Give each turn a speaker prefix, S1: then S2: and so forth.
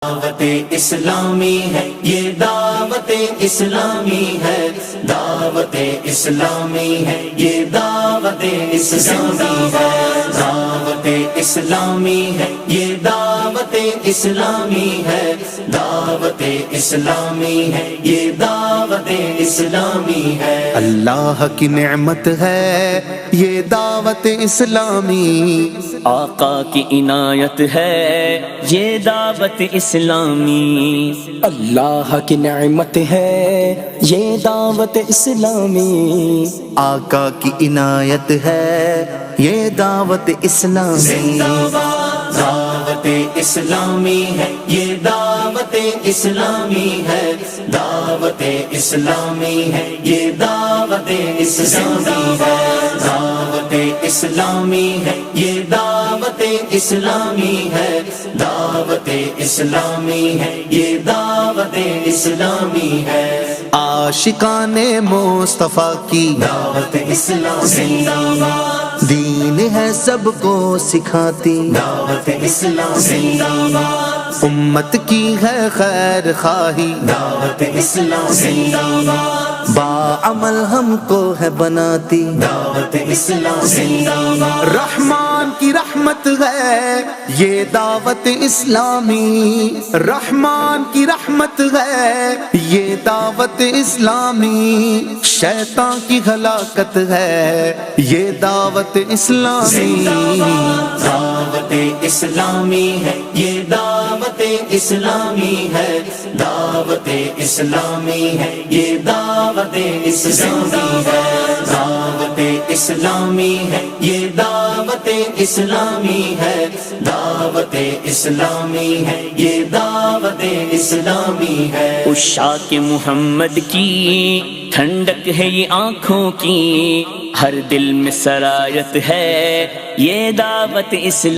S1: دعوت اسلامی ہے، یہ دعوت اسلامی ہے، دعوت اسلامی ہے، یہ دعوت اسلامی ہے، دعوت اسلامی ہے، یہ دعوت اسلامی ہے، دعوت اسلامی ہے، یہ دعوت اسلامی ہے۔
S2: اللہ کی نعمت ہے یہ دعوت اسلامی،
S3: آقا کی عنایت ہے یہ دعوت اسلامی،
S4: اللہ کی نعمت ہے یہ دعوت اسلامی،
S2: آقا کی عنایت ہے یہ دعوت اسلامی۔
S1: دعوت اسلامی ہے، یہ دعوت اسلامی ہے، دعوت اسلامی ہے، یہ دعوت اسلامی ہے، دعوت اسلامی ہے، یہ دعوت اسلامی ہے، دعوت اسلامی ہے، یہ دعوت اسلامی ہے۔
S2: عاشقان مصطفیٰ کی
S1: دعوت اسلامی،
S2: دین ہے سب کو سکھاتی،
S1: دعوت اسلامی،
S2: امت کی ہے خیر خواہی،
S1: دعوت اسلامی،
S2: باعمل ہم کو ہے بناتی،
S1: دعوت اسلامی،
S2: رحمان کی رحمت ہے یہ دعوت اسلامی، رحمان کی رحمت ہے یہ دعوت اسلامی، شیطان کی ہلاکت ہے یہ دعوت اسلامی۔
S1: دعوت اسلامی ہے، یہ دعوت اسلامی ہے، دعوت اسلامی ہے، یہ دعوت اسلامی ہے، دعوت اسلامی ہے، یہ دعوت اسلامی ہے، دعوت اسلامی ہے، یہ دعوت اسلامی ہے۔
S3: عشاق محمد کی ٹھنڈک ہے یہ آنکھوں کی، ہر دل میں سرایت ہے یہ دعوت اسلامی۔